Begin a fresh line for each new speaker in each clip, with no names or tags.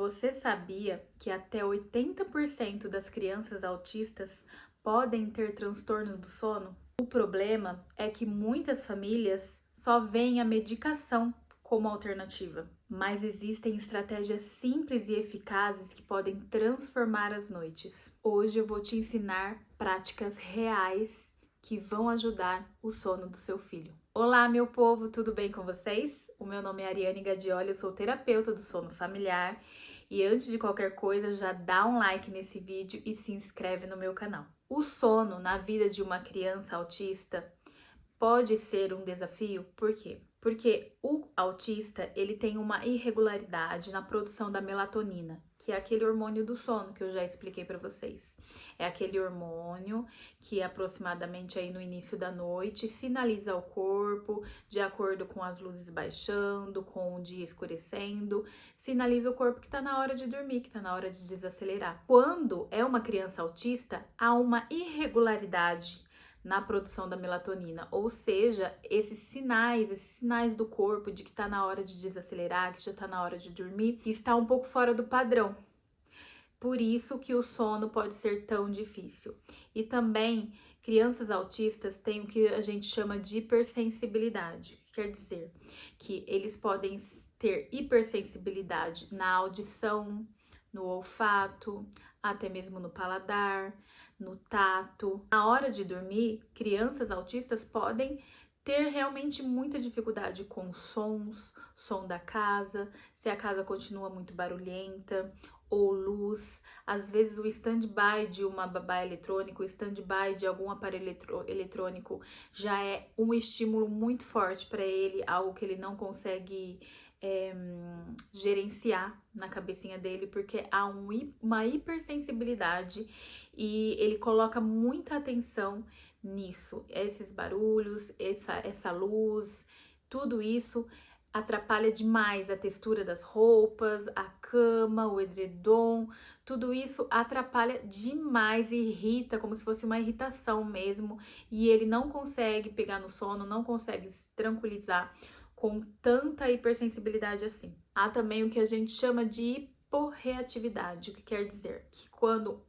Você sabia que até 80% das crianças autistas podem ter transtornos do sono? O problema é que muitas famílias só veem a medicação como alternativa, mas existem estratégias simples e eficazes que podem transformar as noites. Hoje eu vou te ensinar práticas reais que vão ajudar o sono do seu filho. Olá, meu povo, tudo bem com vocês? O meu nome é Ariane Gadioli, eu sou terapeuta do sono familiar e antes de qualquer coisa, já dá um like nesse vídeo e se inscreve no meu canal. O sono na vida de uma criança autista pode ser um desafio, por quê? Porque o autista, ele tem uma irregularidade na produção da melatonina, que é aquele hormônio do sono que eu já expliquei para vocês. É aquele hormônio que aproximadamente aí no início da noite sinaliza ao corpo, de acordo com as luzes baixando, com o dia escurecendo, sinaliza o corpo que está na hora de dormir, que está na hora de desacelerar. Quando é uma criança autista, há uma irregularidade na produção da melatonina, ou seja, esses sinais do corpo de que está na hora de desacelerar, que já está na hora de dormir, está um pouco fora do padrão. Por isso que o sono pode ser tão difícil. E também, crianças autistas têm o que a gente chama de hipersensibilidade, que quer dizer que eles podem ter hipersensibilidade na audição, no olfato, até mesmo no paladar, no tato. Na hora de dormir, crianças autistas podem ter realmente muita dificuldade com sons, som da casa, se a casa continua muito barulhenta, ou luz. Às vezes o stand-by de uma babá eletrônica, o stand-by de algum aparelho eletrônico já é um estímulo muito forte para ele, algo que ele não consegue gerenciar na cabecinha dele, porque há uma hipersensibilidade e ele coloca muita atenção nisso. Esses barulhos, essa luz, tudo isso atrapalha demais a textura das roupas, a cama, o edredom, tudo isso atrapalha demais e irrita, como se fosse uma irritação mesmo, e ele não consegue pegar no sono, não consegue se tranquilizar com tanta hipersensibilidade assim. Há também o que a gente chama de hiporreatividade, o que quer dizer que quando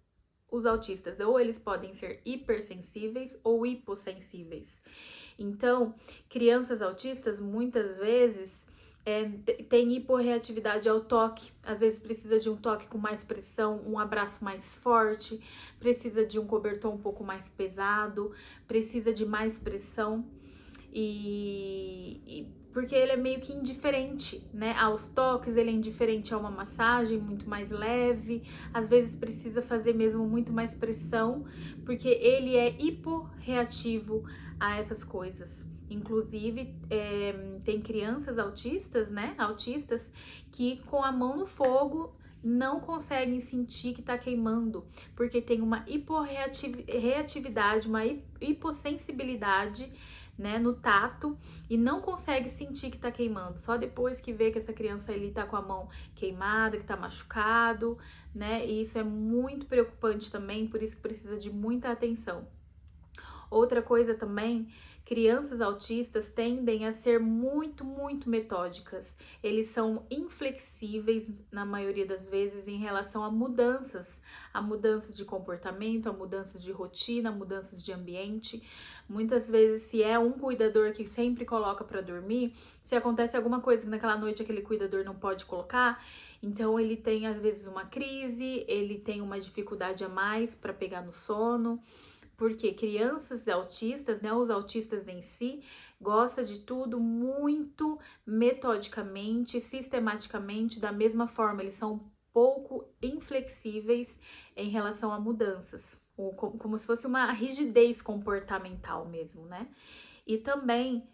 os autistas ou eles podem ser hipersensíveis ou hipossensíveis. Então, crianças autistas muitas vezes tem hiporreatividade ao toque, às vezes precisa de um toque com mais pressão, um abraço mais forte, precisa de um cobertor um pouco mais pesado, precisa de mais pressão porque ele é meio que indiferente, né? Aos toques, ele é indiferente a uma massagem muito mais leve, às vezes precisa fazer mesmo muito mais pressão, porque ele é hiporreativo a essas coisas. Inclusive, tem crianças autistas, né? Autistas que com a mão no fogo não conseguem sentir que tá queimando, porque tem uma hiporreatividade, uma hipossensibilidade, né, no tato e não consegue sentir que tá queimando. Só depois que vê que essa criança ali tá com a mão queimada, que tá machucado, né? E isso é muito preocupante também, por isso que precisa de muita atenção. Outra coisa também, crianças autistas tendem a ser muito metódicas. Eles são inflexíveis na maioria das vezes em relação a mudanças de comportamento, a mudanças de rotina, a mudanças de ambiente. Muitas vezes, se é um cuidador que sempre coloca para dormir, se acontece alguma coisa que naquela noite aquele cuidador não pode colocar, então ele tem às vezes uma crise, ele tem uma dificuldade a mais para pegar no sono. Porque crianças autistas, né, os autistas em si, gostam de tudo muito metodicamente, sistematicamente, da mesma forma. Eles são pouco inflexíveis em relação a mudanças, ou como se fosse uma rigidez comportamental mesmo, né? E também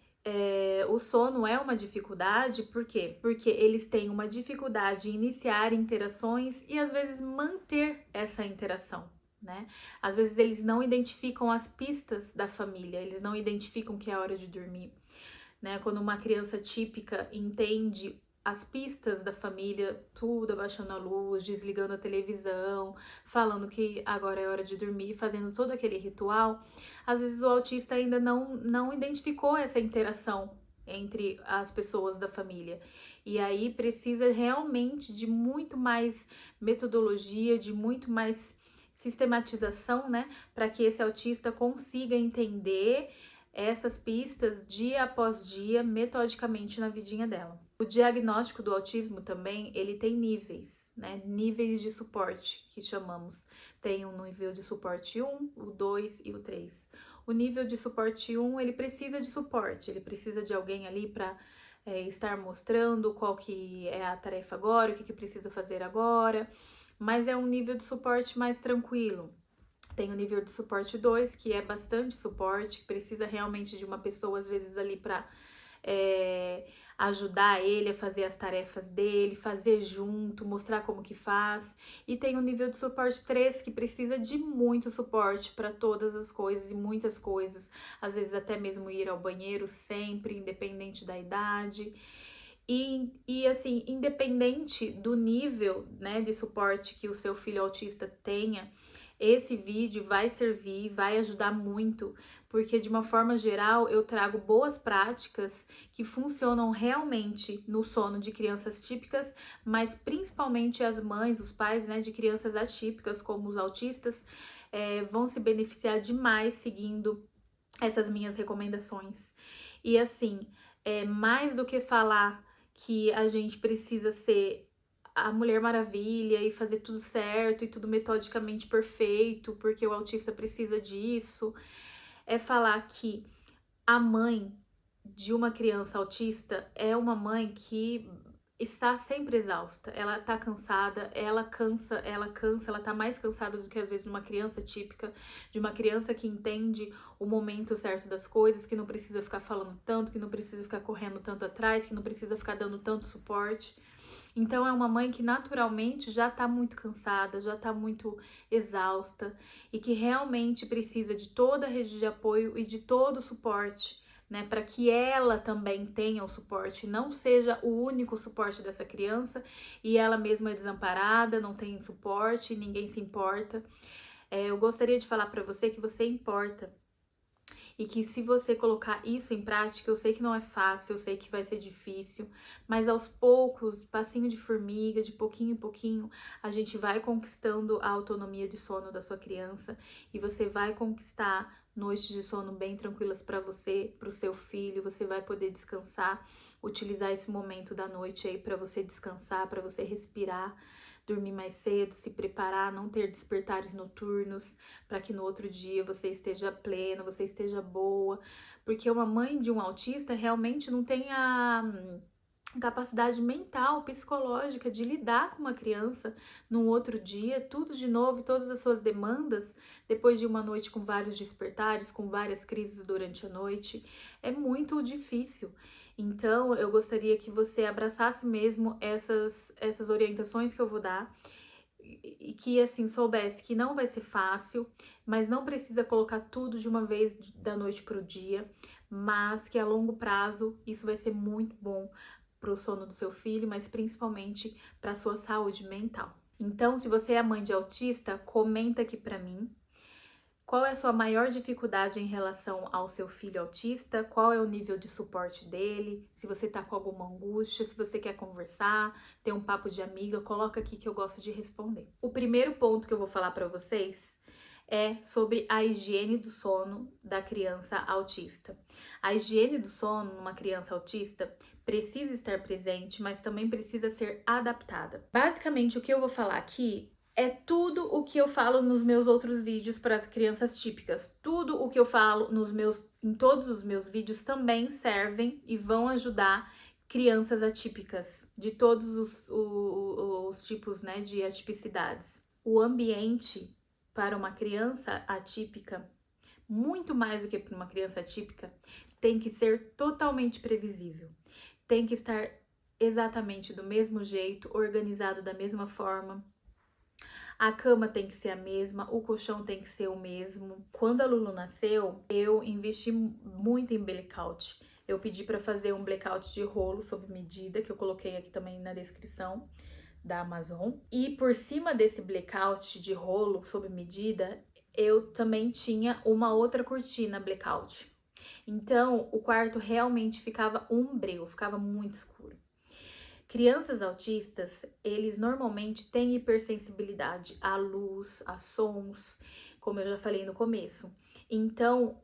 o sono é uma dificuldade, por quê? Porque eles têm uma dificuldade em iniciar interações e às vezes manter essa interação, né? Às vezes eles não identificam as pistas da família, eles não identificam que é hora de dormir, né? Quando uma criança típica entende as pistas da família, tudo abaixando a luz, desligando a televisão, falando que agora é hora de dormir, fazendo todo aquele ritual, às vezes o autista ainda não identificou essa interação entre as pessoas da família. E aí precisa realmente de muito mais metodologia, de muito mais sistematização, né, para que esse autista consiga entender essas pistas dia após dia, metodicamente na vidinha dela. O diagnóstico do autismo também, ele tem níveis, né, níveis de suporte, que chamamos. Tem o nível de suporte 1, o 2 e o 3. O nível de suporte 1, ele precisa de suporte, ele precisa de alguém ali para estar mostrando qual que é a tarefa agora, o que precisa fazer agora, mas é um nível de suporte mais tranquilo. Tem o nível de suporte 2, que é bastante suporte, precisa realmente de uma pessoa, às vezes, ali para ajudar ele a fazer as tarefas dele, fazer junto, mostrar como que faz. E tem o nível de suporte 3, que precisa de muito suporte para todas as coisas e muitas coisas, às vezes até mesmo ir ao banheiro sempre, independente da idade. E assim, independente do nível, né, de suporte que o seu filho autista tenha, esse vídeo vai servir, vai ajudar muito, porque de uma forma geral eu trago boas práticas que funcionam realmente no sono de crianças típicas, mas principalmente as mães, os pais, né, de crianças atípicas, como os autistas, vão se beneficiar demais seguindo essas minhas recomendações. E assim, mais do que falar que a gente precisa ser a Mulher Maravilha e fazer tudo certo e tudo metodicamente perfeito, porque o autista precisa disso, é falar que a mãe de uma criança autista é uma mãe que está sempre exausta, ela tá cansada, ela tá mais cansada do que às vezes uma criança típica, de uma criança que entende o momento certo das coisas, que não precisa ficar falando tanto, que não precisa ficar correndo tanto atrás, que não precisa ficar dando tanto suporte. Então é uma mãe que naturalmente já tá muito cansada, já tá muito exausta e que realmente precisa de toda a rede de apoio e de todo o suporte, né, para que ela também tenha o suporte, não seja o único suporte dessa criança e ela mesma é desamparada, não tem suporte, ninguém se importa. Eu gostaria de falar para você que você importa e que se você colocar isso em prática, eu sei que não é fácil, eu sei que vai ser difícil, mas aos poucos, passinho de formiga, de pouquinho em pouquinho, a gente vai conquistando a autonomia de sono da sua criança e você vai conquistar noites de sono bem tranquilas para você, para o seu filho, você vai poder descansar, utilizar esse momento da noite aí para você descansar, para você respirar, dormir mais cedo, se preparar, não ter despertares noturnos, para que no outro dia você esteja plena, você esteja boa, porque uma mãe de um autista realmente não tem a capacidade mental, psicológica de lidar com uma criança no outro dia, tudo de novo, todas as suas demandas, depois de uma noite com vários despertares, com várias crises durante a noite, é muito difícil. Então, eu gostaria que você abraçasse mesmo essas orientações que eu vou dar e que assim soubesse que não vai ser fácil, mas não precisa colocar tudo de uma vez da noite para o dia, mas que a longo prazo isso vai ser muito bom para o sono do seu filho, mas principalmente para a sua saúde mental. Então, se você é mãe de autista, comenta aqui para mim. Qual é a sua maior dificuldade em relação ao seu filho autista? Qual é o nível de suporte dele? Se você tá com alguma angústia, se você quer conversar, ter um papo de amiga, coloca aqui que eu gosto de responder. O primeiro ponto que eu vou falar para vocês é sobre a higiene do sono da criança autista. A higiene do sono numa criança autista precisa estar presente, mas também precisa ser adaptada. Basicamente, o que eu vou falar aqui é tudo o que eu falo nos meus outros vídeos para crianças típicas. Tudo o que eu falo em todos os meus vídeos também servem e vão ajudar crianças atípicas, de todos os tipos, né, de atipicidades. O ambiente para uma criança atípica, muito mais do que para uma criança atípica, tem que ser totalmente previsível. Tem que estar exatamente do mesmo jeito, organizado da mesma forma. A cama tem que ser a mesma, o colchão tem que ser o mesmo. Quando a Lulu nasceu, eu investi muito em blackout. Eu pedi para fazer um blackout de rolo sob medida, que eu coloquei aqui também na descrição da Amazon. E por cima desse blackout de rolo sob medida, eu também tinha uma outra cortina blackout. Então, o quarto realmente ficava um breu, ficava muito escuro. Crianças autistas, eles normalmente têm hipersensibilidade à luz, a sons, como eu já falei no começo. Então,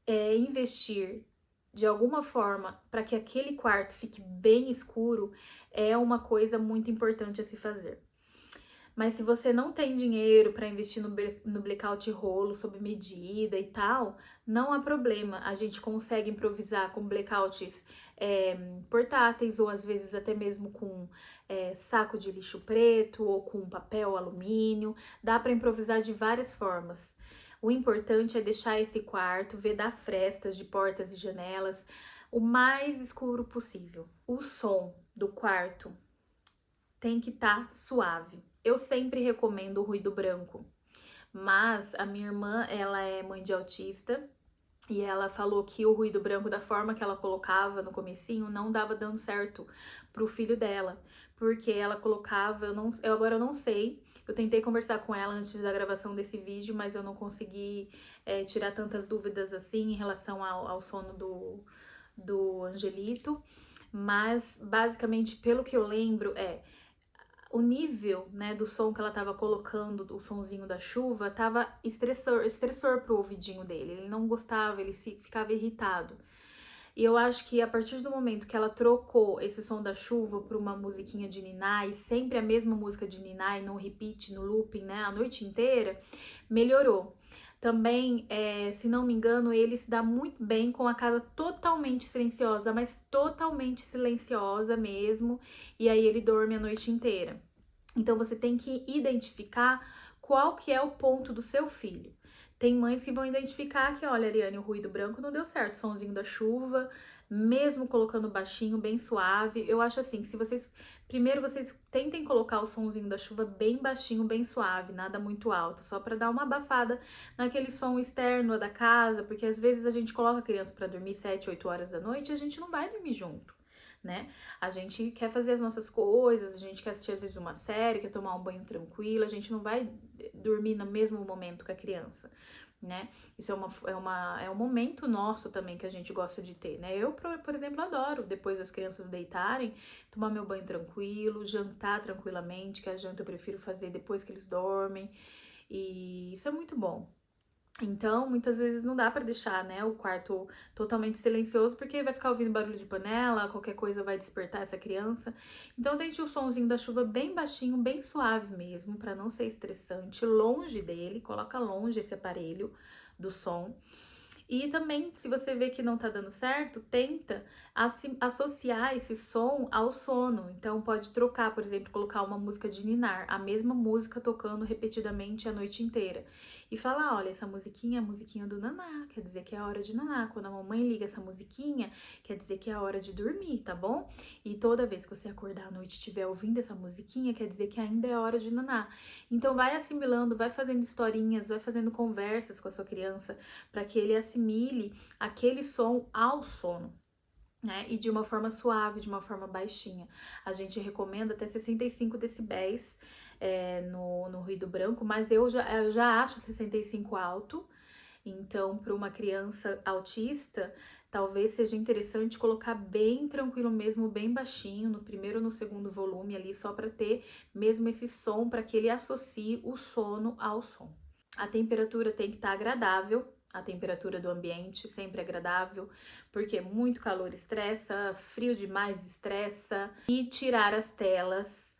investir de alguma forma para que aquele quarto fique bem escuro é uma coisa muito importante a se fazer. Mas se você não tem dinheiro para investir no blackout rolo sob medida e tal, não há problema. A gente consegue improvisar com blackouts portáteis ou às vezes até mesmo com saco de lixo preto ou com papel alumínio. Dá para improvisar de várias formas. O importante é deixar esse quarto, vedar frestas de portas e janelas o mais escuro possível. O som do quarto tem que estar suave. Eu sempre recomendo o ruído branco, mas a minha irmã, ela é mãe de autista e ela falou que o ruído branco, da forma que ela colocava no comecinho, não dava dando certo pro filho dela, porque ela colocava, eu não sei, eu tentei conversar com ela antes da gravação desse vídeo, mas eu não consegui tirar tantas dúvidas assim em relação ao sono do Angelito, mas basicamente, pelo que eu lembro, o nível, né, do som que ela tava colocando, o sonzinho da chuva, tava estressor pro ouvidinho dele. Ele não gostava, ele ficava irritado. E eu acho que a partir do momento que ela trocou esse som da chuva por uma musiquinha de niná, e sempre a mesma música de niná, e no repeat, no looping, né, a noite inteira, melhorou. Também, se não me engano, ele se dá muito bem com a casa totalmente silenciosa, mas totalmente silenciosa mesmo, e aí ele dorme a noite inteira. Então você tem que identificar qual que é o ponto do seu filho. Tem mães que vão identificar que, olha, Ariane, o ruído branco não deu certo, o sonzinho da chuva, mesmo colocando baixinho, bem suave. Eu acho assim, que se primeiro vocês tentem colocar o sonzinho da chuva bem baixinho, bem suave, nada muito alto, só para dar uma abafada naquele som externo da casa, porque às vezes a gente coloca a criança para dormir 7, 8 horas da noite e a gente não vai dormir junto, né? A gente quer fazer as nossas coisas, a gente quer assistir às vezes uma série, quer tomar um banho tranquilo, a gente não vai dormir no mesmo momento que a criança, né? Isso é um momento nosso também que a gente gosta de ter, né? Eu, por exemplo, adoro, depois das crianças deitarem, tomar meu banho tranquilo, jantar tranquilamente, que a janta eu prefiro fazer depois que eles dormem, e isso é muito bom. Então, muitas vezes não dá pra deixar, né, o quarto totalmente silencioso, porque vai ficar ouvindo barulho de panela, qualquer coisa vai despertar essa criança. Então, deixe o sonzinho da chuva bem baixinho, bem suave mesmo, pra não ser estressante, longe dele, coloca longe esse aparelho do som. E também, se você vê que não tá dando certo, tenta associar esse som ao sono. Então, pode trocar, por exemplo, colocar uma música de ninar, a mesma música tocando repetidamente a noite inteira. E falar, olha, essa musiquinha é a musiquinha do naná, quer dizer que é a hora de naná. Quando a mamãe liga essa musiquinha, quer dizer que é a hora de dormir, tá bom? E toda vez que você acordar à noite e estiver ouvindo essa musiquinha, quer dizer que ainda é hora de naná. Então, vai assimilando, vai fazendo historinhas, vai fazendo conversas com a sua criança, para que ele assimile aquele som ao sono, né? E de uma forma suave, de uma forma baixinha. A gente recomenda até 65 decibéis no ruído branco, mas eu já acho 65 alto. Então, para uma criança autista, talvez seja interessante colocar bem tranquilo mesmo, bem baixinho, no primeiro ou no segundo volume ali, só para ter mesmo esse som, para que ele associe o sono ao som. A temperatura tem que estar agradável, a temperatura do ambiente sempre agradável, porque muito calor estressa, frio demais estressa, e tirar as telas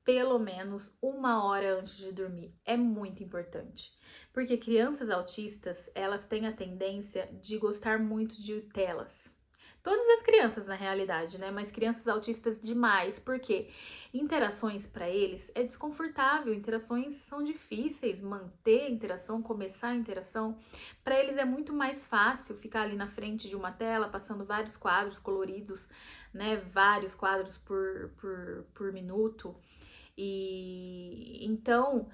pelo menos 1 hora antes de dormir é muito importante, porque crianças autistas, elas têm a tendência de gostar muito de telas. Todas as crianças, na realidade, né? Mas crianças autistas demais, porque interações para eles é desconfortável, interações são difíceis, manter a interação, começar a interação. Para eles é muito mais fácil ficar ali na frente de uma tela, passando vários quadros coloridos, né? Vários quadros por minuto. E então,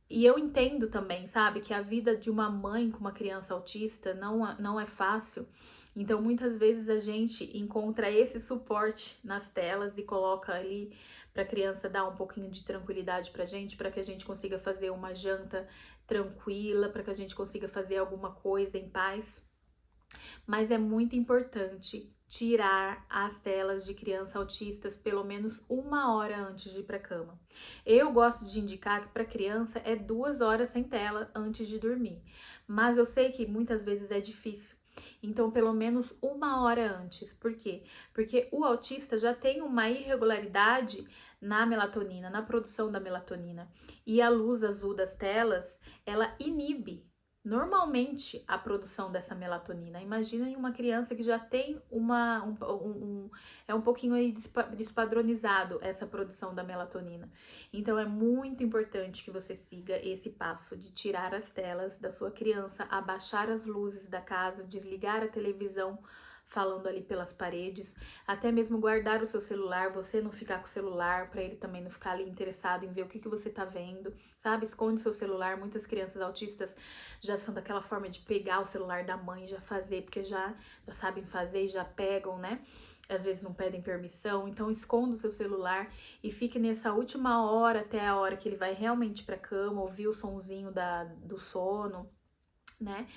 e eu entendo também, sabe, que a vida de uma mãe com uma criança autista não é fácil. Então, muitas vezes a gente encontra esse suporte nas telas e coloca ali para a criança dar um pouquinho de tranquilidade pra gente, para que a gente consiga fazer uma janta tranquila, para que a gente consiga fazer alguma coisa em paz. mas é muito importante tirar as telas de crianças autistas pelo menos 1 hora antes de ir para cama. Eu gosto de indicar que para criança é 2 horas sem tela antes de dormir, mas eu sei que muitas vezes é difícil. Então, pelo menos 1 hora antes. Por quê? Porque o autista já tem uma irregularidade na melatonina, na produção da melatonina. E a luz azul das telas, ela inibe normalmente a produção dessa melatonina. Imagina em uma criança que já tem é um pouquinho aí despadronizado essa produção da melatonina. Então é muito importante que você siga esse passo de tirar as telas da sua criança, abaixar as luzes da casa, desligar a televisão falando ali pelas paredes, até mesmo guardar o seu celular, você não ficar com o celular, para ele também não ficar ali interessado em ver o que você tá vendo, sabe? Esconde seu celular. Muitas crianças autistas já são daquela forma de pegar o celular da mãe e já fazer, porque já sabem fazer e já pegam, né? Às vezes não pedem permissão, então esconda o seu celular e fique nessa última hora até a hora que ele vai realmente para cama, ouvir o sonzinho do sono, né?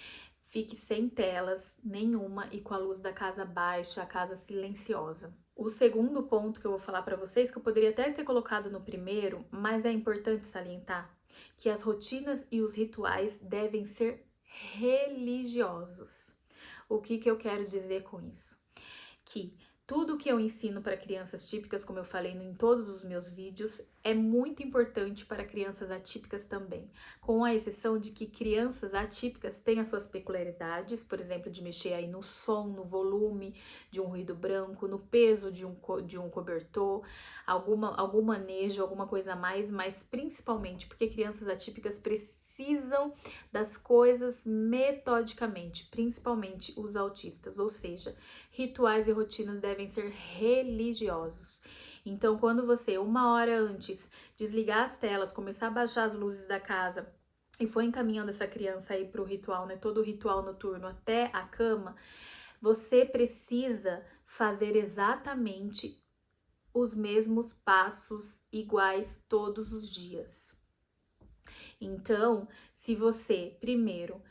Fique sem telas nenhuma e com a luz da casa baixa, a casa silenciosa. O segundo ponto que eu vou falar para vocês, que eu poderia até ter colocado no primeiro, mas é importante salientar, que as rotinas e os rituais devem ser religiosos. O que eu quero dizer com isso? Que tudo que eu ensino para crianças típicas, como eu falei em todos os meus vídeos, é muito importante para crianças atípicas também, com a exceção de que crianças atípicas têm as suas peculiaridades, por exemplo, de mexer aí no som, no volume de um ruído branco, no peso de um cobertor, algum manejo, alguma coisa a mais, mas principalmente porque crianças atípicas precisam das coisas metodicamente, principalmente os autistas, ou seja, rituais e rotinas devem ser religiosos. Então, quando você, 1 hora antes, desligar as telas, começar a baixar as luzes da casa e for encaminhando essa criança aí para o ritual, né? Todo o ritual noturno até a cama, você precisa fazer exatamente os mesmos passos iguais todos os dias. Então, se você primeiro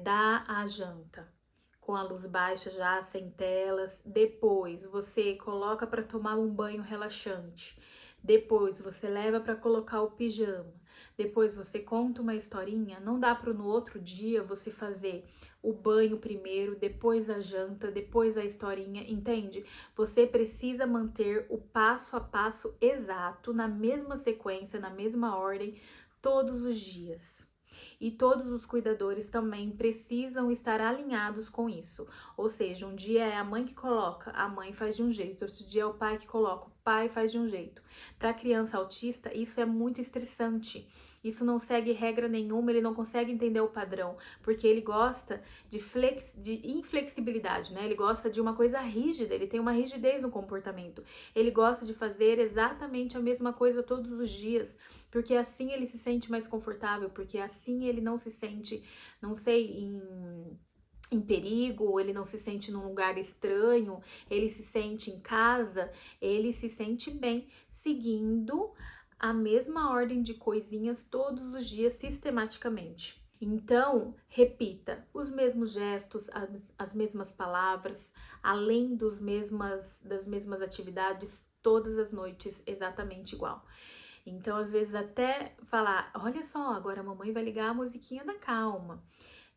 dá a janta com a luz baixa já, sem telas, depois você coloca para tomar um banho relaxante, depois você leva para colocar o pijama, depois você conta uma historinha, não dá para no outro dia você fazer o banho primeiro, depois a janta, depois a historinha, entende? Você precisa manter o passo a passo exato, na mesma sequência, na mesma ordem, todos os dias. E todos os cuidadores também precisam estar alinhados com isso. Ou seja, um dia é a mãe que coloca, a mãe faz de um jeito, outro dia é o pai que coloca, o pai faz de um jeito. Para a criança autista, isso é muito estressante. Isso não segue regra nenhuma, ele não consegue entender o padrão, porque ele gosta de inflexibilidade, né? Ele gosta de uma coisa rígida, ele tem uma rigidez no comportamento. Ele gosta de fazer exatamente a mesma coisa todos os dias, porque assim ele se sente mais confortável, porque assim ele não se sente, não sei, em perigo, ele não se sente num lugar estranho, ele se sente em casa, ele se sente bem, seguindo a mesma ordem de coisinhas todos os dias sistematicamente. Então, repita os mesmos gestos, as mesmas palavras, além das mesmas atividades todas as noites, exatamente igual. Então, às vezes até falar, olha só, agora a mamãe vai ligar a musiquinha da calma.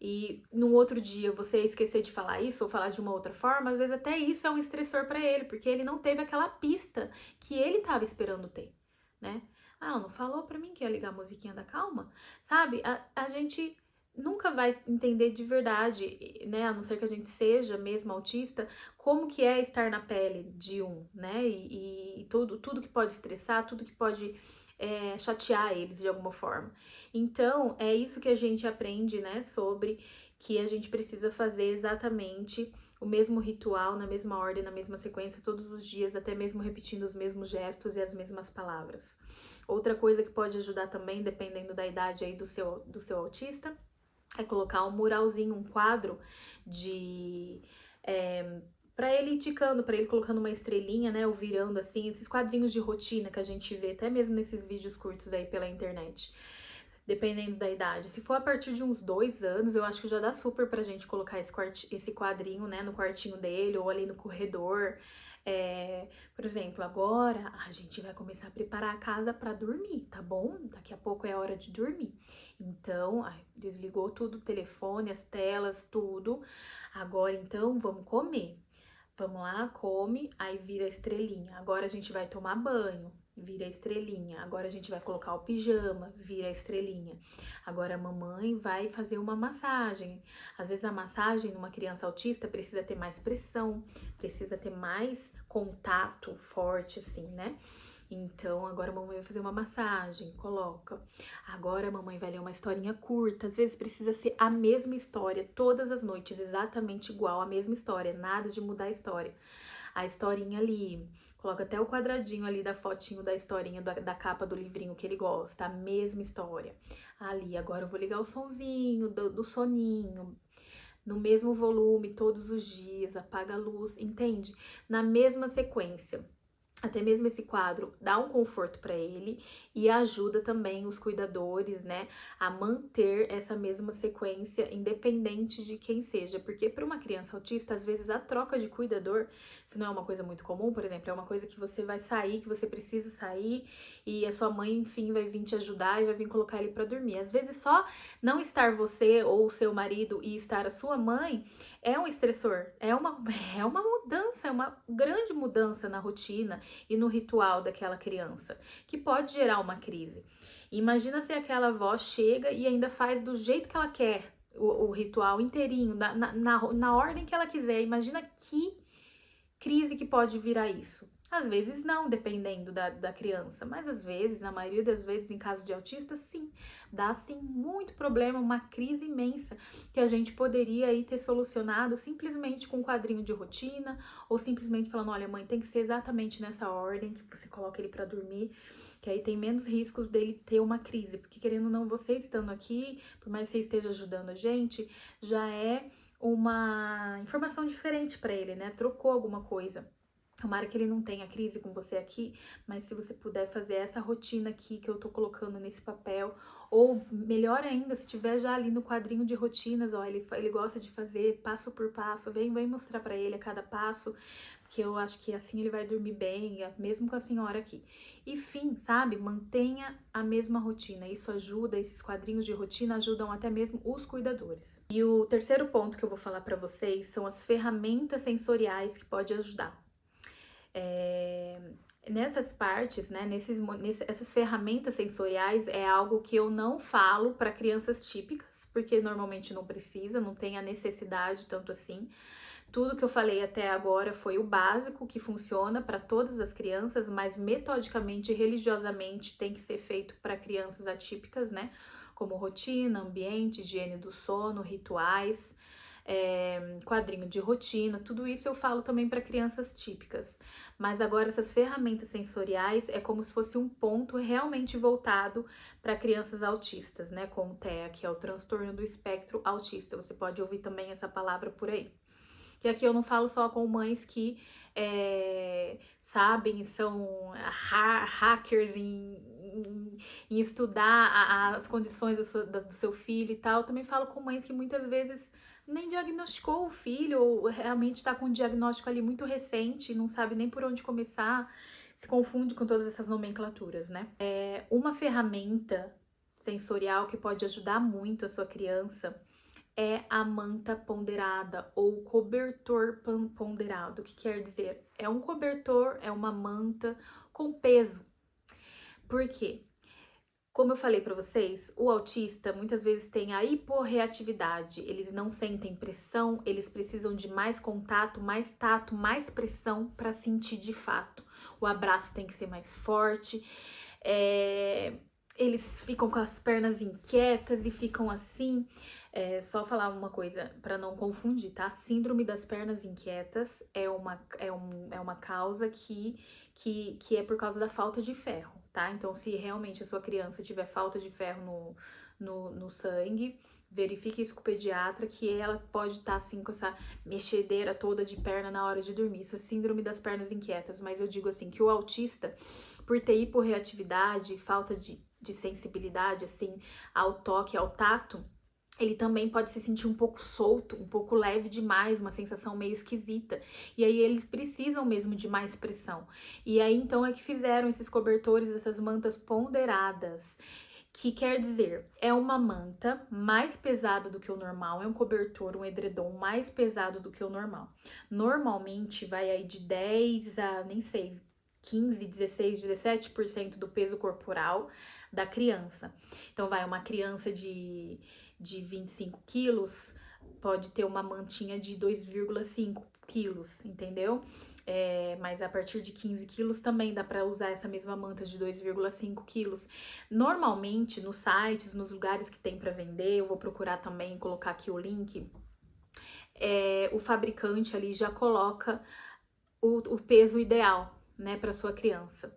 E no outro dia você esquecer de falar isso ou falar de uma outra forma, às vezes até isso é um estressor para ele, porque ele não teve aquela pista que ele estava esperando ter, né? Ah, ela não falou para mim que ia ligar a musiquinha da calma, sabe? A gente nunca vai entender de verdade, né? A não ser que a gente seja mesmo autista, como que é estar na pele de um, né? E tudo que pode estressar, tudo que pode chatear eles de alguma forma. Então, é isso que a gente aprende, né, sobre que a gente precisa fazer exatamente o mesmo ritual, na mesma ordem, na mesma sequência, todos os dias, até mesmo repetindo os mesmos gestos e as mesmas palavras. Outra coisa que pode ajudar também, dependendo da idade aí do seu autista, é colocar um muralzinho, um quadro de... para ele ir ticando, para ele colocando uma estrelinha, né, ou virando assim, esses quadrinhos de rotina que a gente vê até mesmo nesses vídeos curtos aí pela internet. dependendo da idade. Se for a partir de uns 2 anos, eu acho que já dá super pra gente colocar esse quadrinho, né, no quartinho dele ou ali no corredor. Por exemplo, agora a gente vai começar a preparar a casa para dormir, tá bom? Daqui a pouco é hora de dormir. Então, desligou tudo, o telefone, as telas, tudo. Agora, então, vamos comer. Vamos lá, come, aí vira a estrelinha. Agora a gente vai tomar banho, vira a estrelinha. Agora a gente vai colocar o pijama, vira a estrelinha. Agora a mamãe vai fazer uma massagem. Às vezes a massagem numa criança autista precisa ter mais pressão, precisa ter mais contato forte, assim, né? Então, agora a mamãe vai fazer uma massagem, coloca. Agora a mamãe vai ler uma historinha curta. Às vezes precisa ser a mesma história, todas as noites, exatamente igual, a mesma história, nada de mudar a história. A historinha ali, coloca até o quadradinho ali da fotinho da historinha, da capa do livrinho que ele gosta, a mesma história. Ali, agora eu vou ligar o sonzinho do soninho, no mesmo volume, todos os dias, apaga a luz, entende? Na mesma sequência. Até mesmo esse quadro dá um conforto para ele e ajuda também os cuidadores, né, a manter essa mesma sequência, independente de quem seja. Porque para uma criança autista, às vezes a troca de cuidador, isso não é uma coisa muito comum, por exemplo, é uma coisa que você vai sair, que você precisa sair e a sua mãe, enfim, vai vir te ajudar e vai vir colocar ele para dormir. Às vezes só não estar você ou o seu marido e estar a sua mãe é um estressor, é uma mudança, é uma grande mudança na rotina e no ritual daquela criança, que pode gerar uma crise. Imagina se aquela avó chega e ainda faz do jeito que ela quer o ritual inteirinho, na ordem que ela quiser. Imagina que crise que pode virar isso. Às vezes não, dependendo da criança, mas às vezes, na maioria das vezes, em caso de autista, sim, dá sim muito problema, uma crise imensa que a gente poderia aí ter solucionado simplesmente com um quadrinho de rotina ou simplesmente falando, olha mãe, tem que ser exatamente nessa ordem que você coloca ele para dormir, que aí tem menos riscos dele ter uma crise, porque querendo ou não, você estando aqui, por mais que você esteja ajudando a gente, já é uma informação diferente para ele, né? Trocou alguma coisa. Tomara que ele não tenha crise com você aqui, mas se você puder fazer essa rotina aqui que eu tô colocando nesse papel, ou melhor ainda, se tiver já ali no quadrinho de rotinas, ó, ele gosta de fazer passo por passo, vem mostrar para ele a cada passo, que eu acho que assim ele vai dormir bem, mesmo com a senhora aqui. Enfim, sabe? Mantenha a mesma rotina. Isso ajuda, esses quadrinhos de rotina ajudam até mesmo os cuidadores. E o terceiro ponto que eu vou falar para vocês são as ferramentas sensoriais que pode ajudar. Nessas partes, né, essas ferramentas sensoriais é algo que eu não falo para crianças típicas, porque normalmente não precisa, não tem a necessidade tanto assim. Tudo que eu falei até agora foi o básico que funciona para todas as crianças, mas metodicamente e religiosamente tem que ser feito para crianças atípicas, né? Como rotina, ambiente, higiene do sono, rituais, quadrinho de rotina, tudo isso eu falo também para crianças típicas. Mas agora essas ferramentas sensoriais é como se fosse um ponto realmente voltado para crianças autistas, né? Como o TEA, que é o transtorno do espectro autista. Você pode ouvir também essa palavra por aí. Que aqui eu não falo só com mães que sabem, são hackers em estudar as condições do seu filho e tal. Eu também falo com mães que muitas vezes nem diagnosticou o filho, ou realmente está com um diagnóstico ali muito recente, não sabe nem por onde começar, se confunde com todas essas nomenclaturas, né? Uma ferramenta sensorial que pode ajudar muito a sua criança é a manta ponderada ou cobertor ponderado. O que quer dizer? É um cobertor, é uma manta com peso. Por quê? Como eu falei para vocês, o autista muitas vezes tem a hiporreatividade. Eles não sentem pressão, eles precisam de mais contato, mais tato, mais pressão para sentir de fato. O abraço tem que ser mais forte. Eles ficam com as pernas inquietas e ficam assim. Só falar uma coisa para não confundir, tá? Síndrome das pernas inquietas é uma causa que é por causa da falta de ferro, tá? Então, se realmente a sua criança tiver falta de ferro no sangue, verifique isso com o pediatra, que ela pode estar assim com essa mexedeira toda de perna na hora de dormir. Isso é síndrome das pernas inquietas, mas eu digo assim que o autista, por ter hiporreatividade, falta de de sensibilidade, assim, ao toque, ao tato, ele também pode se sentir um pouco solto, um pouco leve demais, uma sensação meio esquisita. E aí eles precisam mesmo de mais pressão. E aí então é que fizeram esses cobertores, essas mantas ponderadas, que quer dizer, é uma manta mais pesada do que o normal, é um cobertor, um edredom mais pesado do que o normal. Normalmente vai aí de 10 a, nem sei, 15, 16, 17% do peso corporal da criança. Então vai uma criança de 25 quilos, pode ter uma mantinha de 2,5 quilos, entendeu? Mas a partir de 15 quilos também dá para usar essa mesma manta de 2,5 quilos. Normalmente nos sites, nos lugares que tem para vender, eu vou procurar também colocar aqui o link. O fabricante ali já coloca o peso ideal, né, para sua criança.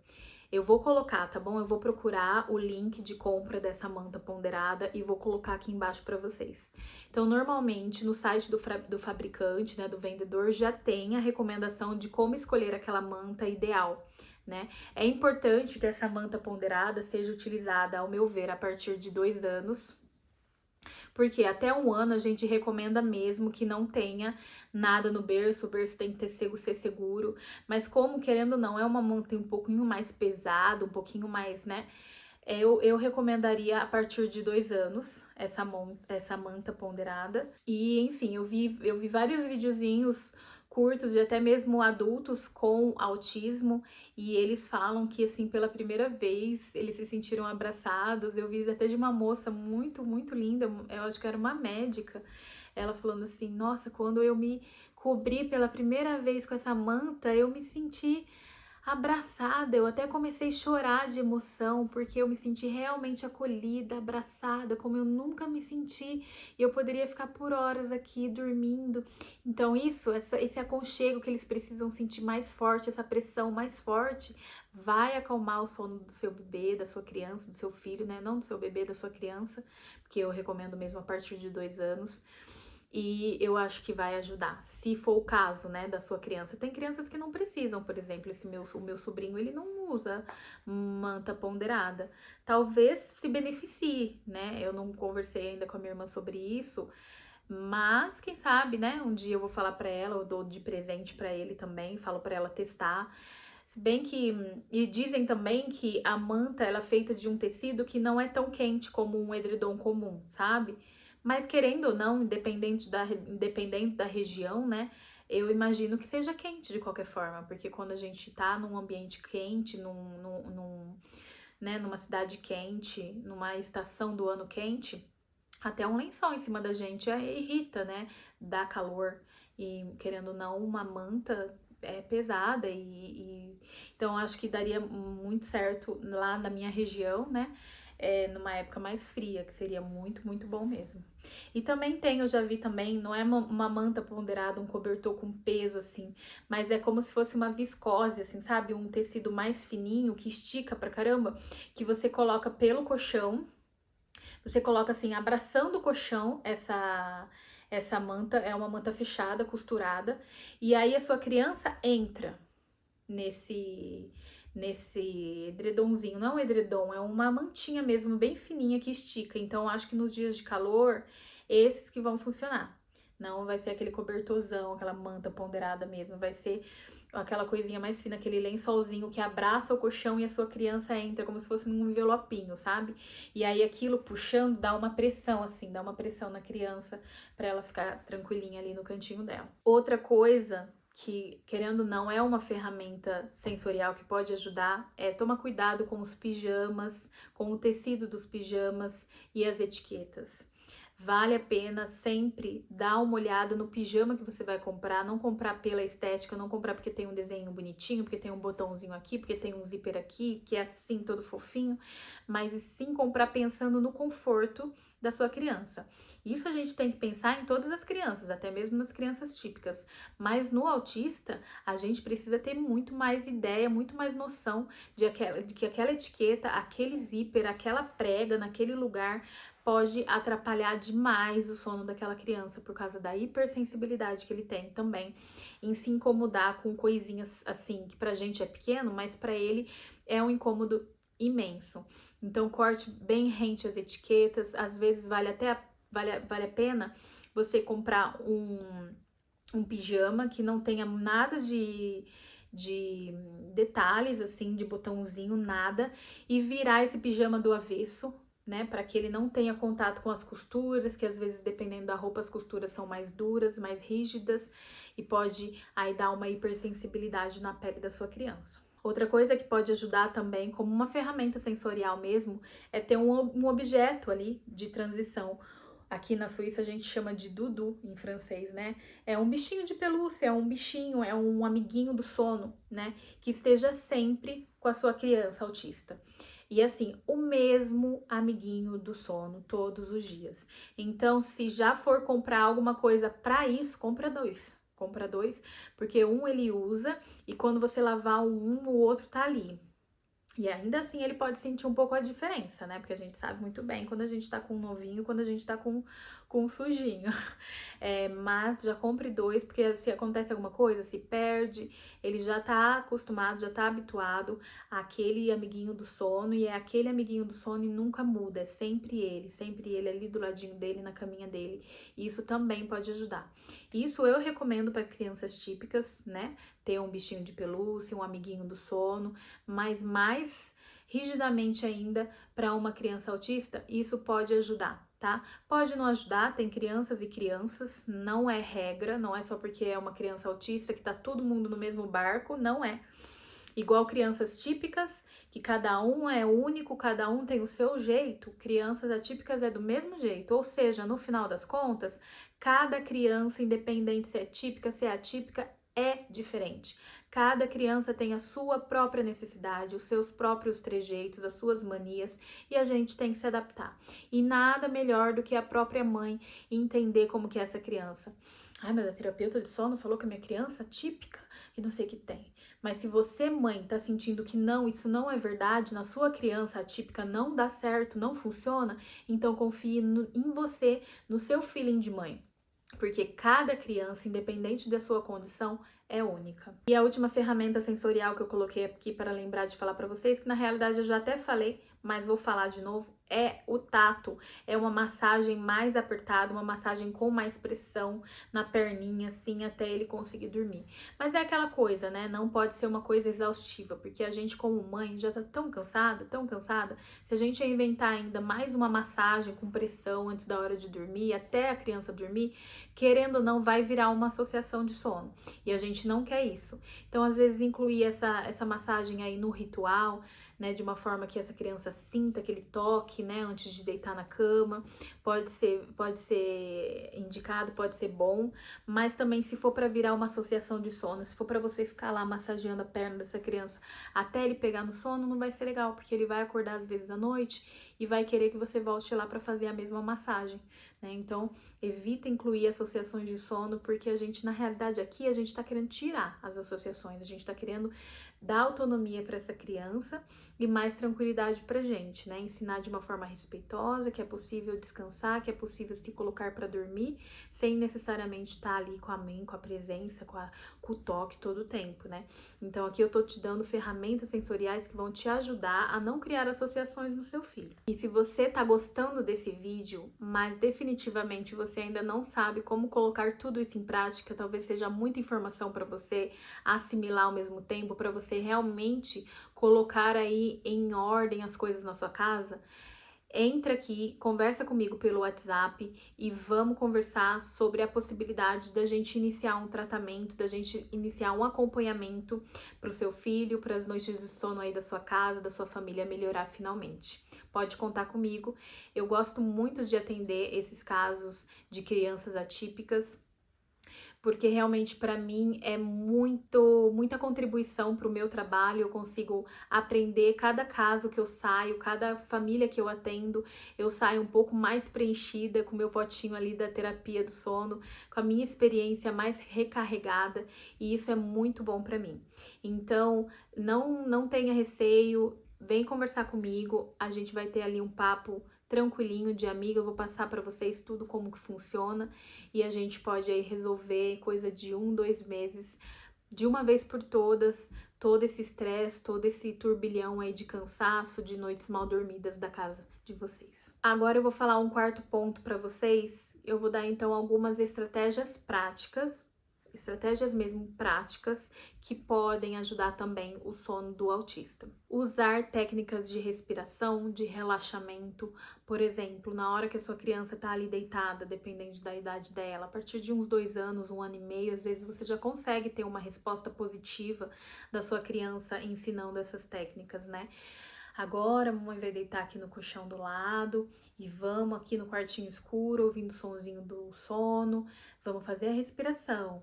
Eu vou colocar, tá bom? Eu vou procurar o link de compra dessa manta ponderada e vou colocar aqui embaixo para vocês. Então, normalmente, no site do fabricante, né, do vendedor, já tem a recomendação de como escolher aquela manta ideal, né? É importante que essa manta ponderada seja utilizada, ao meu ver, a partir de 2 anos, porque até 1 ano a gente recomenda mesmo que não tenha nada no berço, o berço tem que ser seguro, mas como, querendo ou não, é uma manta um pouquinho mais pesada, um pouquinho mais, né? Eu recomendaria a partir de 2 anos essa manta ponderada. E, enfim, eu vi vários videozinhos curtos de até mesmo adultos com autismo e eles falam que, assim, pela primeira vez eles se sentiram abraçados. Eu vi até de uma moça muito, muito linda, eu acho que era uma médica, ela falando assim: nossa, quando eu me cobri pela primeira vez com essa manta, eu me senti abraçada, eu até comecei a chorar de emoção, porque eu me senti realmente acolhida, abraçada, como eu nunca me senti, e eu poderia ficar por horas aqui dormindo. Então esse aconchego que eles precisam sentir mais forte, essa pressão mais forte, vai acalmar o sono do seu bebê, da sua criança, do seu filho, né? Não do seu bebê, da sua criança, porque eu recomendo mesmo a partir de 2 anos. E eu acho que vai ajudar, se for o caso, né, da sua criança. Tem crianças que não precisam, por exemplo, o meu sobrinho, ele não usa manta ponderada. Talvez se beneficie, né? Eu não conversei ainda com a minha irmã sobre isso, mas quem sabe, né? Um dia eu vou falar pra ela, eu dou de presente pra ele também, falo pra ela testar. Se bem que, e dizem também que a manta ela é feita de um tecido que não é tão quente como um edredom comum, sabe? Mas querendo ou não, independente da região, né? Eu imagino que seja quente de qualquer forma, porque quando a gente tá num ambiente quente, né, numa cidade quente, numa estação do ano quente, até um lençol em cima da gente irrita, né? Dá calor. E querendo ou não, uma manta é pesada então acho que daria muito certo lá na minha região, né? Numa época mais fria, que seria muito, muito bom mesmo. E também tem, eu já vi também, não é uma manta ponderada, um cobertor com peso assim, mas é como se fosse uma viscose, assim, sabe? Um tecido mais fininho que estica pra caramba, que você coloca pelo colchão. Você coloca assim, abraçando o colchão, essa manta, é uma manta fechada, costurada, e aí a sua criança entra nesse edredomzinho. Não é um edredom, é uma mantinha mesmo, bem fininha que estica. Então, acho que nos dias de calor, esses que vão funcionar. Não vai ser aquele cobertorzão, aquela manta ponderada mesmo, vai ser aquela coisinha mais fina, aquele lençolzinho que abraça o colchão e a sua criança entra como se fosse num envelopinho, sabe? E aí aquilo puxando dá uma pressão assim, dá uma pressão na criança para ela ficar tranquilinha ali no cantinho dela. Outra coisa que, querendo ou não, é uma ferramenta sensorial que pode ajudar, tomar cuidado com os pijamas, com o tecido dos pijamas e as etiquetas. Vale a pena sempre dar uma olhada no pijama que você vai comprar, não comprar pela estética, não comprar porque tem um desenho bonitinho, porque tem um botãozinho aqui, porque tem um zíper aqui, que é assim todo fofinho, mas sim comprar pensando no conforto da sua criança. Isso a gente tem que pensar em todas as crianças, até mesmo nas crianças típicas, mas no autista a gente precisa ter muito mais ideia, muito mais noção de que aquela etiqueta, aquele zíper, aquela prega naquele lugar pode atrapalhar demais o sono daquela criança por causa da hipersensibilidade que ele tem também em se incomodar com coisinhas assim, que pra gente é pequeno, mas pra ele é um incômodo imenso. Então corte bem rente as etiquetas, às vezes vale a pena você comprar um pijama que não tenha nada de detalhes, assim, de botãozinho, nada, e virar esse pijama do avesso, né, para que ele não tenha contato com as costuras, que às vezes, dependendo da roupa, as costuras são mais duras, mais rígidas, e pode aí dar uma hipersensibilidade na pele da sua criança. Outra coisa que pode ajudar também, como uma ferramenta sensorial mesmo, é ter um objeto ali de transição. Aqui na Suíça a gente chama de dudu em francês, né? É um bichinho de pelúcia, é um bichinho, é um amiguinho do sono, né? Que esteja sempre com a sua criança autista. E assim, o mesmo amiguinho do sono todos os dias. Então, se já for comprar alguma coisa para isso, compra dois. Compra dois, porque um ele usa e quando você lavar o outro tá ali. E ainda assim ele pode sentir um pouco a diferença, né? Porque a gente sabe muito bem quando a gente tá com um novinho, quando a gente tá com um sujinho. Mas já compre dois, porque se acontece alguma coisa, se perde, ele já tá acostumado, já tá habituado àquele amiguinho do sono, e é aquele amiguinho do sono e nunca muda, é sempre ele ali do ladinho dele, na caminha dele. E isso também pode ajudar. Isso eu recomendo para crianças típicas, né? Ter um bichinho de pelúcia, um amiguinho do sono, mas mais rigidamente ainda para uma criança autista, isso pode ajudar, tá? Pode não ajudar, tem crianças e crianças, não é regra, não é só porque é uma criança autista que tá todo mundo no mesmo barco, não é. Igual crianças típicas, que cada um é único, cada um tem o seu jeito, crianças atípicas é do mesmo jeito, ou seja, no final das contas, cada criança, independente se é típica, se é atípica, é diferente. Cada criança tem a sua própria necessidade, os seus próprios trejeitos, as suas manias, e a gente tem que se adaptar. E nada melhor do que a própria mãe entender como que é essa criança. Ai, mas a terapeuta de sono falou que a minha criança é típica e não sei o que tem. Mas se você, mãe, tá sentindo que não, isso não é verdade, na sua criança atípica não dá certo, não funciona, então confie em você, no seu feeling de mãe. Porque cada criança, independente da sua condição, é única. E a última ferramenta sensorial que eu coloquei aqui para lembrar de falar para vocês, que na realidade eu já até falei, mas vou falar de novo, é o tato. É uma massagem mais apertada, uma massagem com mais pressão na perninha, assim, até ele conseguir dormir. Mas é aquela coisa, né? Não pode ser uma coisa exaustiva, porque a gente como mãe já tá tão cansada, se a gente inventar ainda mais uma massagem com pressão antes da hora de dormir, até a criança dormir, querendo ou não, vai virar uma associação de sono. E a gente não quer isso. Então, às vezes, incluir essa massagem aí no ritual, né, de uma forma que essa criança sinta aquele toque, né, antes de deitar na cama, pode ser indicado, pode ser bom, mas também se for para virar uma associação de sono, se for para você ficar lá massageando a perna dessa criança até ele pegar no sono, não vai ser legal, porque ele vai acordar às vezes à noite e vai querer que você volte lá para fazer a mesma massagem, né? Então, evita incluir associações de sono, porque a gente, na realidade, aqui a gente tá querendo tirar as associações, a gente tá querendo dar autonomia para essa criança e mais tranquilidade pra gente, né? Ensinar de uma forma respeitosa, que é possível descansar, que é possível se colocar para dormir, sem necessariamente estar ali com a mãe, com a presença, com o toque todo o tempo, né? Então aqui eu tô te dando ferramentas sensoriais que vão te ajudar a não criar associações no seu filho. E se você tá gostando desse vídeo, mas definitivamente você ainda não sabe como colocar tudo isso em prática, talvez seja muita informação para você assimilar ao mesmo tempo, para você realmente colocar aí em ordem as coisas na sua casa, entra aqui, conversa comigo pelo WhatsApp e vamos conversar sobre a possibilidade da gente iniciar um tratamento, da gente iniciar um acompanhamento para o seu filho, para as noites de sono aí da sua casa, da sua família melhorar finalmente. Pode contar comigo. Eu gosto muito de atender esses casos de crianças atípicas, porque realmente para mim é muita contribuição para o meu trabalho. Eu consigo aprender cada caso que eu saio, cada família que eu atendo, eu saio um pouco mais preenchida com o meu potinho ali da terapia do sono, com a minha experiência mais recarregada, e isso é muito bom para mim. Então, não tenha receio, vem conversar comigo, a gente vai ter ali um papo tranquilinho de amiga, eu vou passar para vocês tudo como que funciona e a gente pode aí resolver coisa de 1, 2 meses, de uma vez por todas, todo esse estresse, todo esse turbilhão aí de cansaço, de noites mal dormidas da casa de vocês. Agora eu vou falar um quarto ponto para vocês. Eu vou dar então algumas estratégias práticas, estratégias mesmo práticas, que podem ajudar também o sono do autista. Usar técnicas de respiração, de relaxamento, por exemplo, na hora que a sua criança está ali deitada, dependendo da idade dela, a partir de uns 2 anos, 1 ano e meio, às vezes você já consegue ter uma resposta positiva da sua criança ensinando essas técnicas, né? Agora a mamãe vai deitar aqui no colchão do lado e vamos aqui no quartinho escuro, ouvindo o sonzinho do sono, vamos fazer a respiração.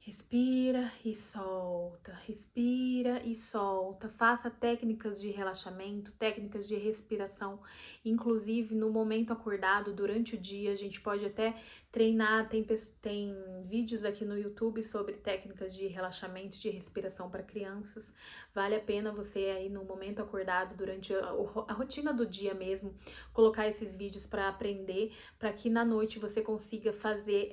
Respira e solta, respira e solta. Faça técnicas de relaxamento, técnicas de respiração. Inclusive, no momento acordado, durante o dia, a gente pode até treinar. Tem vídeos aqui no YouTube sobre técnicas de relaxamento, de respiração para crianças. Vale a pena você aí no momento acordado, durante a rotina do dia mesmo, colocar esses vídeos para aprender, para que na noite você consiga fazer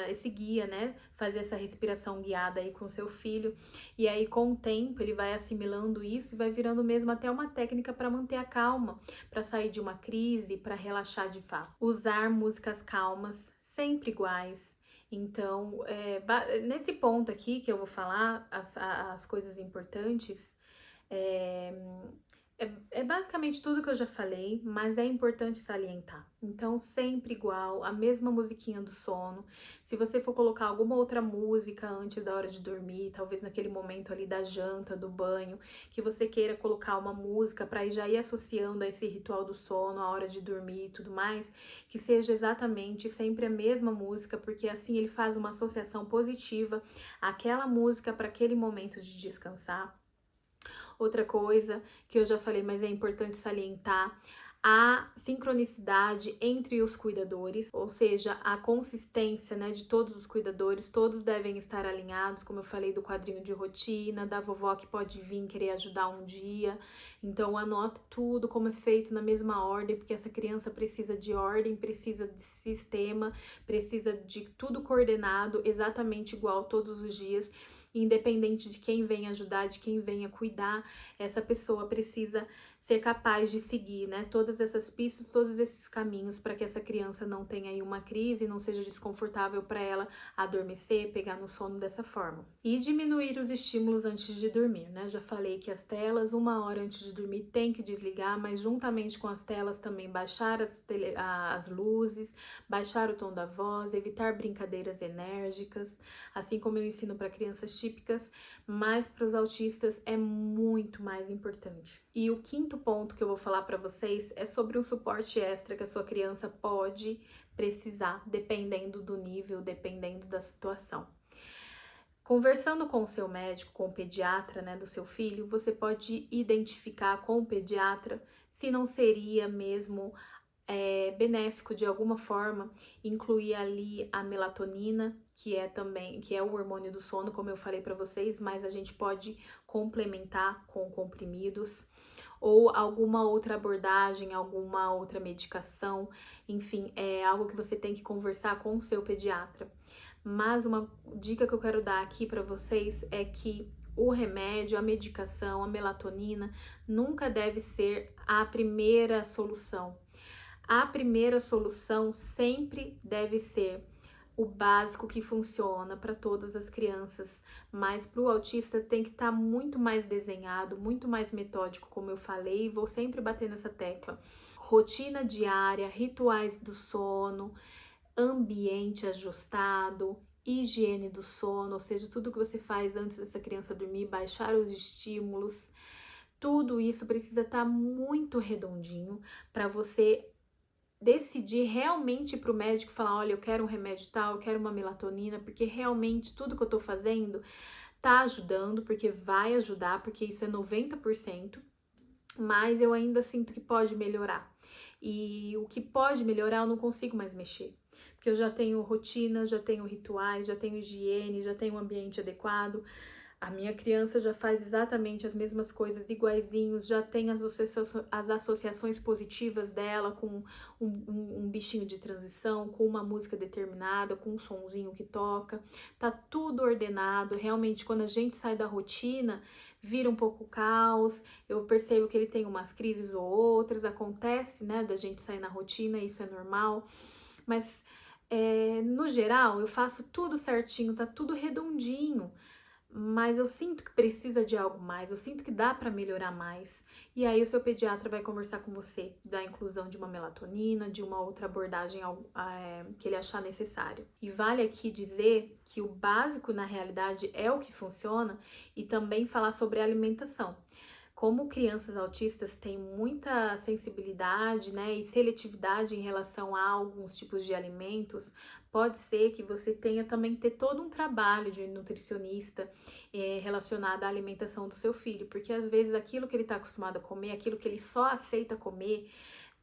esse guia, né? Fazer essa respiração guiada aí com seu filho, e aí com o tempo ele vai assimilando isso e vai virando mesmo até uma técnica para manter a calma, para sair de uma crise, para relaxar de fato. Usar músicas calmas, sempre iguais. Então, nesse ponto aqui que eu vou falar, as coisas importantes, é, é basicamente tudo que eu já falei, mas é importante salientar. Então, sempre igual, a mesma musiquinha do sono. Se você for colocar alguma outra música antes da hora de dormir, talvez naquele momento ali da janta, do banho, que você queira colocar uma música para já ir associando a esse ritual do sono, a hora de dormir e tudo mais, que seja exatamente sempre a mesma música, porque assim ele faz uma associação positiva àquela música para aquele momento de descansar. Outra coisa que eu já falei, mas é importante salientar, a sincronicidade entre os cuidadores, ou seja, a consistência, né, de todos os cuidadores, todos devem estar alinhados, como eu falei do quadrinho de rotina, da vovó que pode vir querer ajudar um dia. Então anote tudo como é feito na mesma ordem, porque essa criança precisa de ordem, precisa de sistema, precisa de tudo coordenado exatamente igual todos os dias. Independente de quem vem ajudar, de quem venha cuidar, essa pessoa precisa ser capaz de seguir, né, todas essas pistas, todos esses caminhos para que essa criança não tenha aí uma crise, não seja desconfortável para ela adormecer, pegar no sono dessa forma. E diminuir os estímulos antes de dormir, né? Já falei que as telas, 1 hora antes de dormir tem que desligar, mas juntamente com as telas também baixar as luzes, baixar o tom da voz, evitar brincadeiras enérgicas, assim como eu ensino para crianças típicas, mas para os autistas é muito mais importante. E o quinto ponto que eu vou falar para vocês é sobre um suporte extra que a sua criança pode precisar, dependendo do nível, dependendo da situação. Conversando com o seu médico, com o pediatra, né, do seu filho, você pode identificar com o pediatra se não seria mesmo benéfico de alguma forma incluir ali a melatonina, que é o hormônio do sono, como eu falei para vocês, mas a gente pode complementar com comprimidos ou alguma outra abordagem, alguma outra medicação, enfim, é algo que você tem que conversar com o seu pediatra. Mas uma dica que eu quero dar aqui para vocês é que o remédio, a medicação, a melatonina nunca deve ser a primeira solução. A primeira solução sempre deve ser o básico que funciona para todas as crianças, mas para o autista tem que estar muito mais desenhado, muito mais metódico, como eu falei, e vou sempre bater nessa tecla. Rotina diária, rituais do sono, ambiente ajustado, higiene do sono, ou seja, tudo que você faz antes dessa criança dormir, baixar os estímulos, tudo isso precisa estar muito redondinho para você decidir realmente ir para o médico e falar, olha, eu quero um remédio tal, eu quero uma melatonina, porque realmente tudo que eu tô fazendo tá ajudando, porque vai ajudar, porque isso é 90%, mas eu ainda sinto que pode melhorar. E o que pode melhorar eu não consigo mais mexer, porque eu já tenho rotina, já tenho rituais, já tenho higiene, já tenho um ambiente adequado. A minha criança já faz exatamente as mesmas coisas iguaizinhos, já tem as associações positivas dela com um bichinho de transição, com uma música determinada, com um sonzinho que toca, tá tudo ordenado. Realmente, quando a gente sai da rotina, vira um pouco caos. Eu percebo que ele tem umas crises ou outras, acontece, né, da gente sair na rotina, isso é normal, mas no geral eu faço tudo certinho, tá tudo redondinho, mas eu sinto que precisa de algo mais, eu sinto que dá para melhorar mais. E aí o seu pediatra vai conversar com você da inclusão de uma melatonina, de uma outra abordagem que ele achar necessário. E vale aqui dizer que o básico na realidade é o que funciona e também falar sobre a alimentação. Como crianças autistas têm muita sensibilidade, né, e seletividade em relação a alguns tipos de alimentos, pode ser que você tenha também que ter todo um trabalho de nutricionista relacionado à alimentação do seu filho, porque às vezes aquilo que ele está acostumado a comer, aquilo que ele só aceita comer,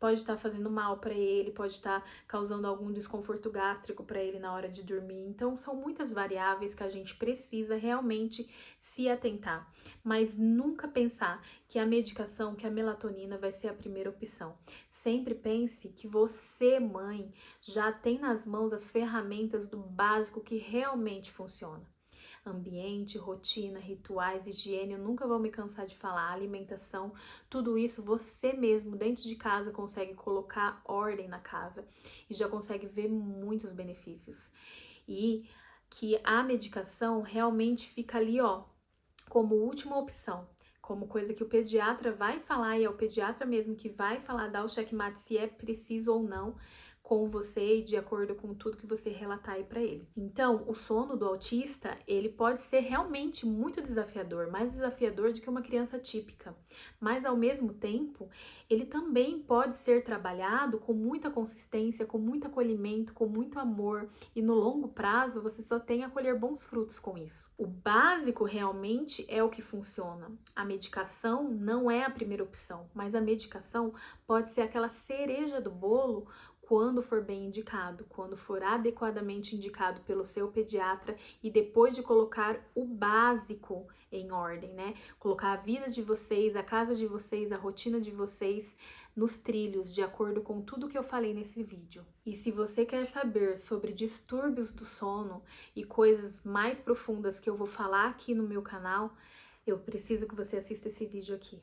pode estar fazendo mal para ele, pode estar causando algum desconforto gástrico para ele na hora de dormir. Então, são muitas variáveis que a gente precisa realmente se atentar, mas nunca pensar que a medicação, que a melatonina vai ser a primeira opção. Sempre pense que você, mãe, já tem nas mãos as ferramentas do básico que realmente funciona. Ambiente, rotina, rituais, higiene, eu nunca vou me cansar de falar, alimentação, tudo isso você mesmo dentro de casa consegue colocar ordem na casa e já consegue ver muitos benefícios. E que a medicação realmente fica ali, ó, como última opção, como coisa que o pediatra vai falar, e é o pediatra mesmo que vai falar, dar o checkmate se é preciso ou não com você e de acordo com tudo que você relatar aí para ele. Então, o sono do autista, ele pode ser realmente muito desafiador, mais desafiador do que uma criança típica, mas ao mesmo tempo, ele também pode ser trabalhado com muita consistência, com muito acolhimento, com muito amor, e no longo prazo você só tem a colher bons frutos com isso. O básico realmente é o que funciona. A medicação não é a primeira opção, mas a medicação pode ser aquela cereja do bolo quando for bem indicado, quando for adequadamente indicado pelo seu pediatra e depois de colocar o básico em ordem, né? Colocar a vida de vocês, a casa de vocês, a rotina de vocês nos trilhos, de acordo com tudo que eu falei nesse vídeo. E se você quer saber sobre distúrbios do sono e coisas mais profundas que eu vou falar aqui no meu canal, eu preciso que você assista esse vídeo aqui.